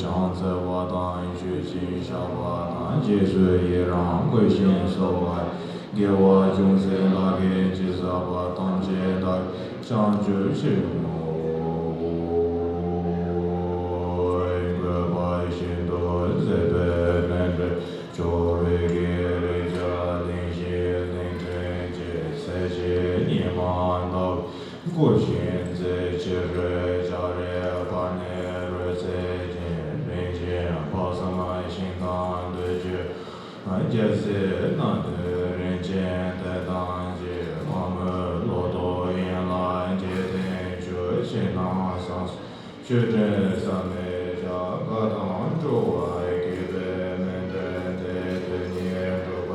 长则我当学习小我当接水也让贵心受爱，给我众生那给接受我当接的将就是我，一个百姓都在被面对，就为给人家灵性灵真结赛节年满到过现在节日家人把年日在见并且把什么心当对决，也是那的人间的当节，我们落到原来节天就先拿上，学真上面家个当主爱给别人的对年主吧，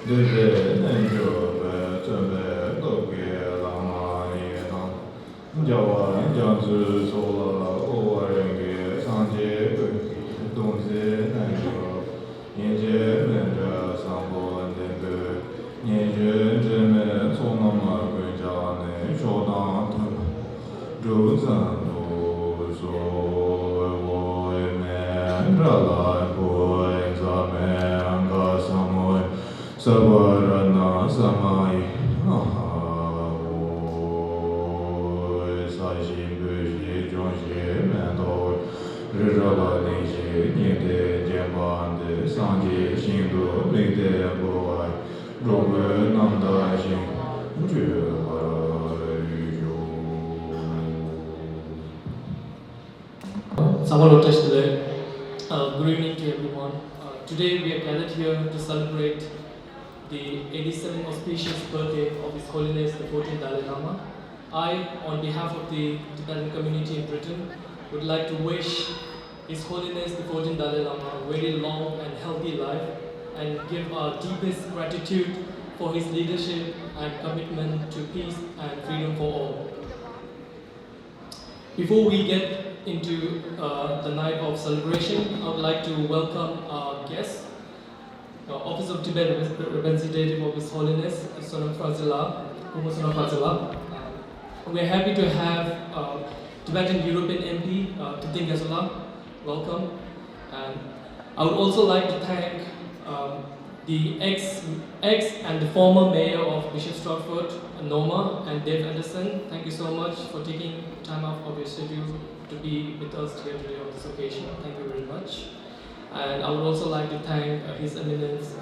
对别人就别准备都给浪漫一趟。叫我将之说了，我人给上街个东西那个，年节们这上过那个，年节这么从那么回家呢，说当他周正都说我们这来不咱们个什么什么人呐什么啊。日照的那些年的肩膀的上街行动没得不爱，如果能的心绝宇宙。Good evening to everyone. Today we are gathered here to celebrate the 87th auspicious birthday of His Holiness the 14th Dalai Lama. I, on behalf of the Tibetan community in Britain, would like to wish His Holiness the 14th Dalai Lama a very long and healthy life and give our deepest gratitude for his leadership and commitment to peace and freedom for all. Before we get into the night of celebration, I would like to welcome our guests, Office of Tibet Representative of His Holiness, Sonam Fazila, Sonam Fazila. We are happy to have Tibetan European MP, Tenzin Gazola. Welcome. And I would also like to thank the ex and the former mayor of Bishop Stratford, Norma and Dave Anderson. Thank you so much for taking time out of your schedule to be with us here today on this occasion. Thank you very much. And I would also like to thank His Eminence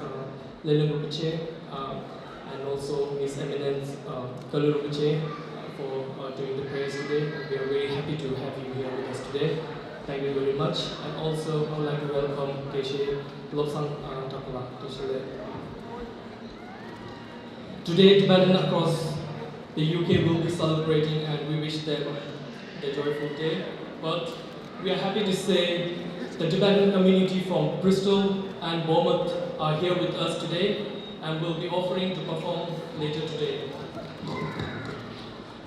Kalu Rinpoche and also His Eminence Kalu Rinpoche for doing the prayers today. And we are very happy to have you here with us today. Thank you very much. And also I would like to welcome Keshe Lobsang Takala Toshile. Today, Tibetan across the UK will be celebrating and we wish them a joyful day. But we are happy to say the Tibetan community from Bristol and Bournemouth are here with us today and will be offering to perform later today.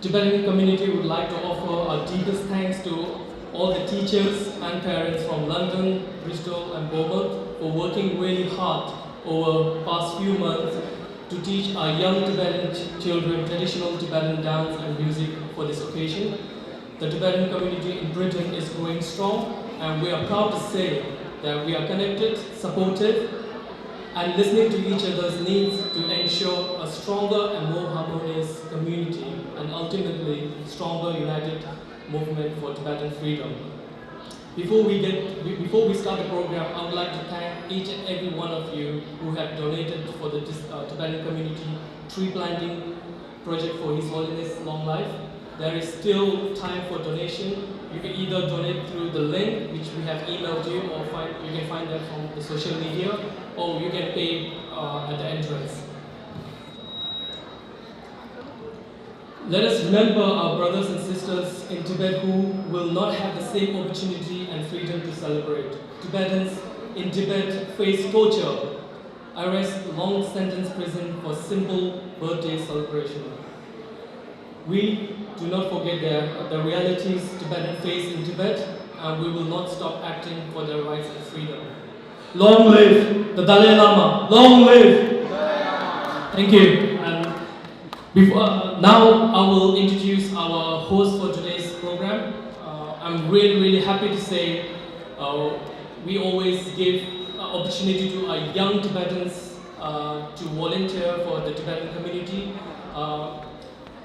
Tibetan community would like to offer our deepest thanks to all the teachers and parents from London, Bristol and Bournemouth for working really hard over the past few months to teach our young Tibetan children traditional Tibetan dance and music for this occasion. The Tibetan community in Britain is growing strong and we are proud to say that we are connected, supportive and listening to each other's needs to ensure a stronger and more harmonious community and ultimately stronger united movement for Tibetan freedom. Before we start the program, I would like to thank each and every one of you who have donated for the Tibetan community tree planting project for His Holiness Long Life. There is still time for donation. You can either donate through the link which we have emailed you, or you can find that from the social media, or you can pay at the entrance. Let us remember our brothers and sisters in Tibet who will not have the same opportunity and freedom to celebrate. Tibetans in Tibet face torture, arrest, long sentence prison for simple birthday celebration. We do not forget the realities Tibetans face in Tibet, and we will not stop acting for their rights and freedom. Long live the Dalai Lama! Long live! Thank you. And now I will introduce our host for today's program. I'm really happy to say we always give opportunity to our young Tibetans to volunteer for the Tibetan community.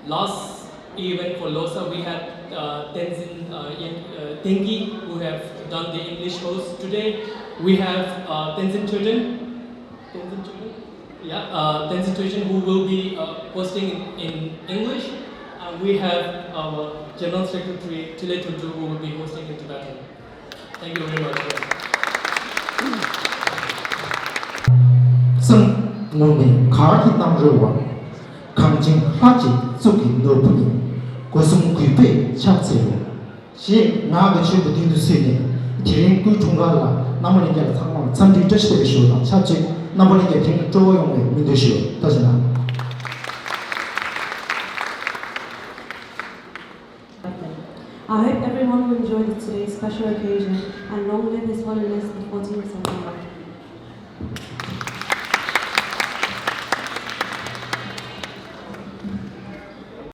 Last event for Losar, we had Tenzin Tengi, who have done the English host. Today we have Tenzin Turgeon, who will be hosting in English. And we have our General Secretary Tile Tunju, who will be hosting in Tibetan. Thank you very much. Sung Muni Karki Nam Ruwa, Kangjing Haji Zuki no Puni, Gosum Kuipe Chatsi, She Naga Chubu Dindu Sini, Tirin Gutungala, Namonika Tang, Sandy Justice Show, Chachi, Namonika King Joy Mindushu, Tazana. I hope everyone will enjoy today's special occasion and long live His Holiness the 14th Mandala.